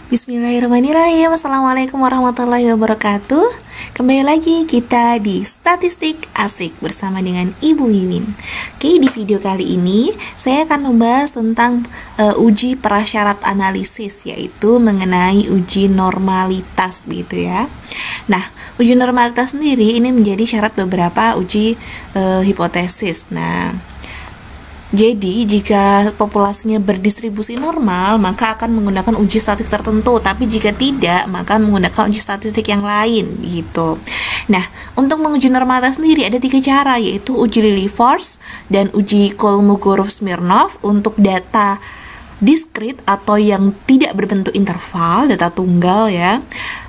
Bismillahirrahmanirrahim. Assalamualaikum warahmatullahi wabarakatuh. Kembali lagi kita di Statistik Asik bersama dengan Ibu Wiwin. Oke, di video kali ini saya akan membahas tentang uji prasyarat analisis, yaitu mengenai uji normalitas gitu ya. Nah, uji normalitas sendiri ini menjadi syarat beberapa uji hipotesis. Nah, jadi, jika populasinya berdistribusi normal, maka akan menggunakan uji statistik tertentu. Tapi jika tidak, maka menggunakan uji statistik yang lain, gitu. Nah, untuk menguji normalitas sendiri ada 3 cara, yaitu uji Lilliefors dan uji Kolmogorov-Smirnov untuk data diskrit atau yang tidak berbentuk interval, data tunggal ya.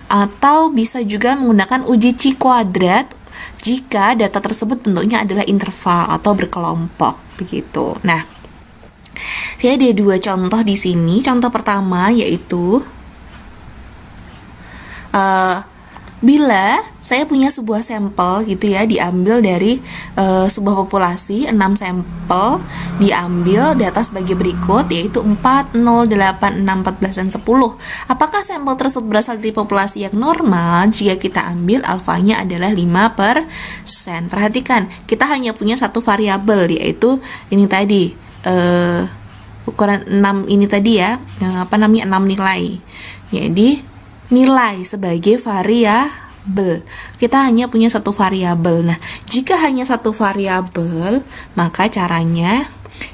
Atau bisa juga menggunakan uji Chi kuadrat jika data tersebut bentuknya adalah interval atau berkelompok begitu. Nah, saya ada 2 contoh di sini. Contoh pertama yaitu bila saya punya sebuah sampel gitu ya, diambil dari sebuah populasi, 6 sampel, diambil data sebagai berikut, yaitu 4, 0, 8, 6, 14, dan 10. Apakah sampel tersebut berasal dari populasi yang normal? Jika kita ambil alfanya adalah 5%. Perhatikan, kita hanya punya satu variabel, yaitu ini tadi, ukuran 6 ini tadi ya, yang 6 nilai. Jadi nilai sebagai variabel. Kita hanya punya satu variabel. Nah, jika hanya satu variabel, maka caranya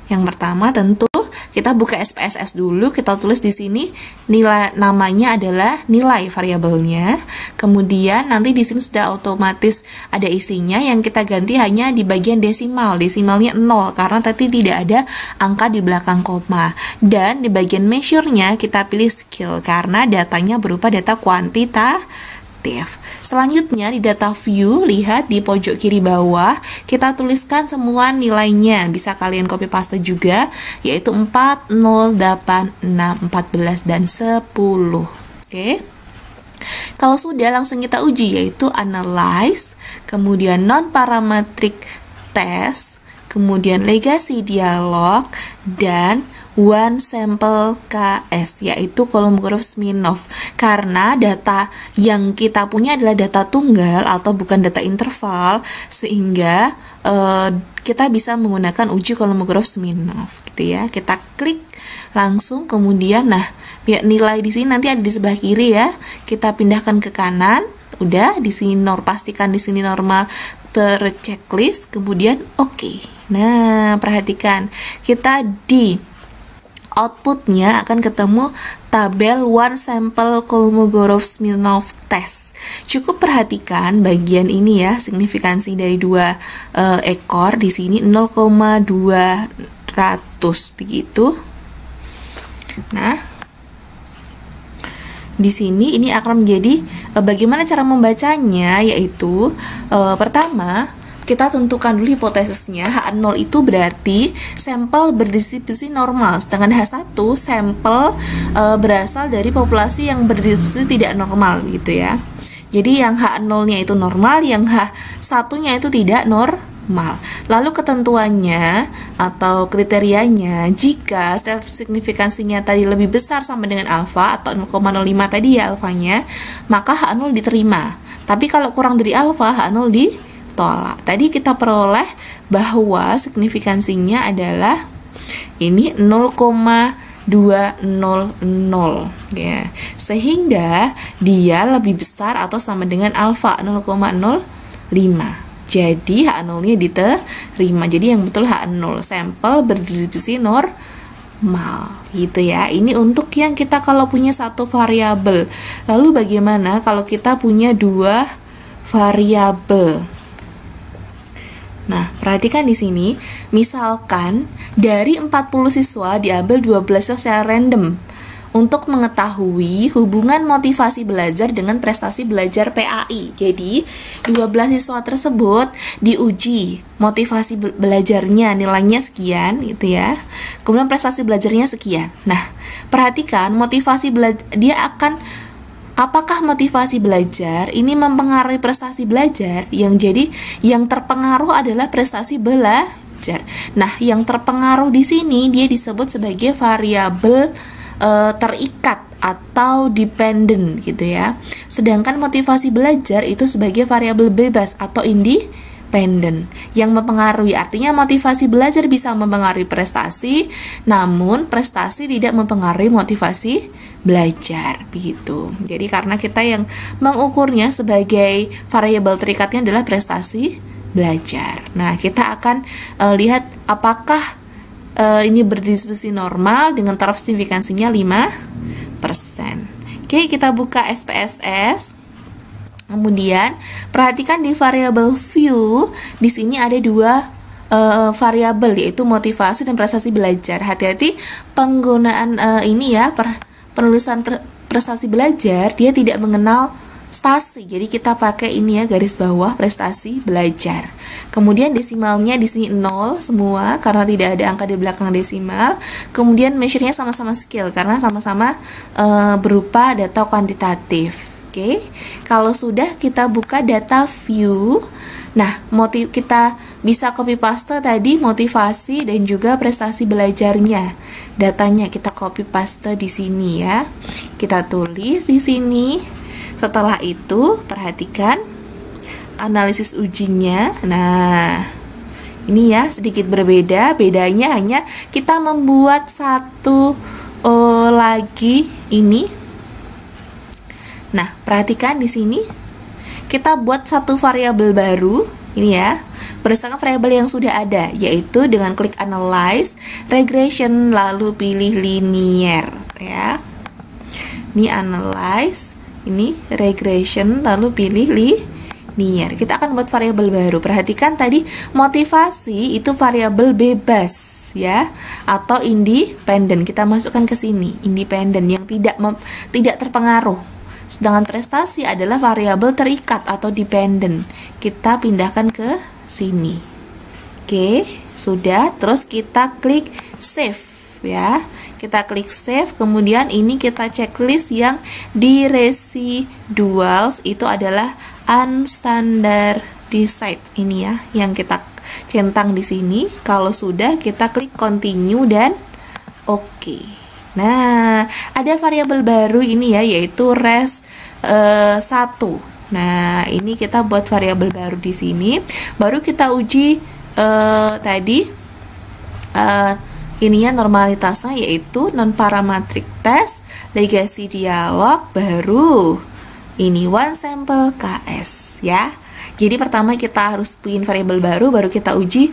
yang pertama tentu kita buka SPSS dulu, kita tulis di sini nilai, namanya adalah nilai variabelnya. Kemudian nanti di sini sudah otomatis ada isinya, yang kita ganti hanya di bagian desimal. Desimalnya 0 karena tadi tidak ada angka di belakang koma. Dan di bagian measure-nya kita pilih skill karena datanya berupa data kuantitatif. Selanjutnya di data view, lihat di pojok kiri bawah, kita tuliskan semua nilainya. Bisa kalian copy paste juga, yaitu 4, 0, 8, 6, 14, dan 10. Oke. Kalau sudah, langsung kita uji, yaitu analyze, kemudian non-parametric test, kemudian legacy dialog, dan one sample KS, yaitu Kolmogorov-Smirnov. Karena data yang kita punya adalah data tunggal atau bukan data interval, sehingga kita bisa menggunakan uji Kolmogorov-Smirnov gitu ya. Kita klik langsung, kemudian nah, nilai di sini nanti ada di sebelah kiri ya. Kita pindahkan ke kanan. Udah di sini pastikan di sini normal terchecklist, kemudian oke. Nah, perhatikan, kita di outputnya akan ketemu tabel one sample Kolmogorov-Smirnov test. Cukup perhatikan bagian ini ya, signifikansi dari 2 ekor di sini 0,200 begitu. Nah, di sini ini akan menjadi bagaimana cara membacanya, yaitu pertama kita tentukan dulu hipotesisnya. H0 itu berarti sampel berdistribusi normal, sedangkan H1 sampel berasal dari populasi yang berdistribusi tidak normal gitu ya. Jadi yang H0-nya itu normal, yang H1-nya itu tidak normal. Lalu ketentuannya atau kriterianya, jika signifikansinya tadi lebih besar sama dengan alfa atau 0,05 tadi ya alfanya, maka H0 diterima. Tapi kalau kurang dari alfa, H0 ditolak. Tadi kita peroleh bahwa signifikansinya adalah ini 0,200 ya. Sehingga dia lebih besar atau sama dengan alfa 0,05. Jadi H0-nya diterima. Jadi yang betul H0, sampel berdistribusi normal gitu ya. Ini untuk yang kita kalau punya satu variabel. Lalu bagaimana kalau kita punya 2 variabel? Nah, perhatikan di sini, misalkan dari 40 siswa diambil 12 siswa secara random untuk mengetahui hubungan motivasi belajar dengan prestasi belajar PAI. Jadi, 12 siswa tersebut diuji motivasi belajarnya, nilainya sekian gitu ya. Kemudian prestasi belajarnya sekian. Nah, perhatikan motivasi belajar, dia akan apakah motivasi belajar ini mempengaruhi prestasi belajar? Yang terpengaruh adalah prestasi belajar. Nah, yang terpengaruh di sini dia disebut sebagai variabel terikat atau dependent gitu ya. Sedangkan motivasi belajar itu sebagai variabel bebas atau independen yang mempengaruhi. Artinya motivasi belajar bisa mempengaruhi prestasi, namun prestasi tidak mempengaruhi motivasi belajar begitu. Jadi karena kita yang mengukurnya sebagai variabel terikatnya adalah prestasi belajar. Nah, kita akan lihat apakah ini berdiskusi normal dengan taraf signifikansinya 5%. Oke, kita buka SPSS. Kemudian perhatikan di variabel view, di sini ada dua variabel, yaitu motivasi dan prestasi belajar. Hati-hati penggunaan ini ya, penulisan prestasi belajar dia tidak mengenal spasi. Jadi kita pakai ini ya, garis bawah prestasi belajar. Kemudian desimalnya di sini 0 semua karena tidak ada angka di belakang desimal. Kemudian measure-nya sama-sama skill karena sama-sama berupa data kuantitatif. Oke. Kalau sudah kita buka data view. Nah, kita bisa copy paste tadi motivasi dan juga prestasi belajarnya. Datanya kita copy paste di sini ya. Kita tulis di sini. Setelah itu, perhatikan analisis ujinya. Nah, ini ya sedikit berbeda. Bedanya hanya kita membuat satu lagi ini. Nah, perhatikan di sini kita buat satu variabel baru. Ini ya, berdasarkan variabel yang sudah ada, yaitu dengan klik analyze, regression, lalu pilih linear ya. Ini analyze, ini regression, lalu pilih linear. Kita akan buat variabel baru. Perhatikan tadi motivasi itu variabel bebas ya, atau independen. Kita masukkan ke sini, independen yang tidak terpengaruh. Sedangkan prestasi adalah variabel terikat atau dependen. Kita pindahkan ke sini. Oke, sudah. Terus kita klik save ya. Kita klik save, kemudian ini kita checklist yang di residuals itu adalah unstandardized ini ya, yang kita centang di sini. Kalau sudah kita klik continue dan oke. Nah, ada variabel baru ini ya, yaitu res 1. Nah, ini kita buat variabel baru di sini. Baru kita uji tadi ininya normalitasnya, yaitu non parametric test, legasi dialog, baru ini one sample KS ya. Jadi pertama kita harus bikin variabel baru, baru kita uji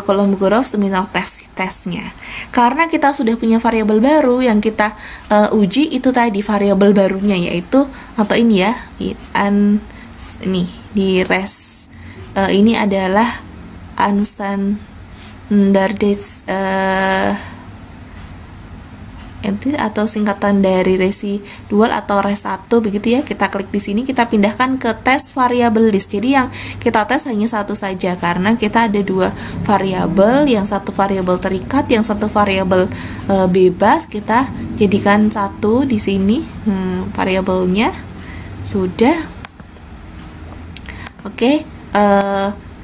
Kolmogorov Smirnov testnya. Karena kita sudah punya variabel baru yang kita uji itu tadi variabel barunya, yaitu atau ini ya, ini di res ini adalah unstandardized atau singkatan dari residual atau res 1 begitu ya. Kita klik di sini, kita pindahkan ke tes variabel list. Jadi yang kita tes hanya satu saja karena kita ada dua variabel, yang satu variabel terikat, yang satu variabel bebas. Kita jadikan satu di sini variabelnya. Sudah. Oke,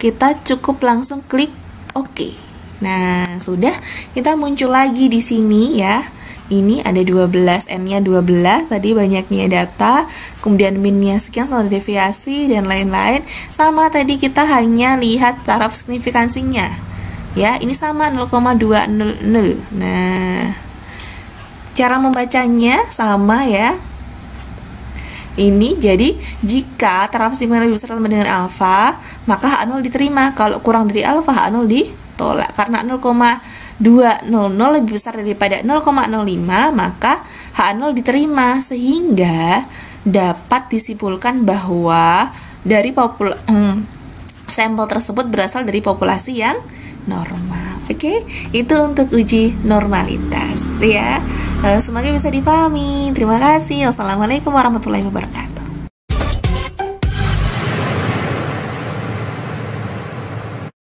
kita cukup langsung klik oke. Nah, sudah. Kita muncul lagi di sini ya. Ini ada 12, N-nya 12, tadi banyaknya data, kemudian min-nya sekian, standar deviasi, dan lain-lain. Sama tadi kita hanya lihat taraf signifikansinya. Ya, ini sama 0,200. Nah, cara membacanya sama ya. Ini jadi jika taraf signifikan lebih besar sama dengan alfa, maka H0 diterima. Kalau kurang dari alfa, H0 ditolak. Karena 0,200 lebih besar daripada 0,05, maka H0 diterima, sehingga dapat disimpulkan bahwa dari sampel tersebut berasal dari populasi yang normal. Oke, itu untuk uji normalitas ya. Semoga bisa dipahami. Terima kasih. Wassalamualaikum warahmatullahi wabarakatuh.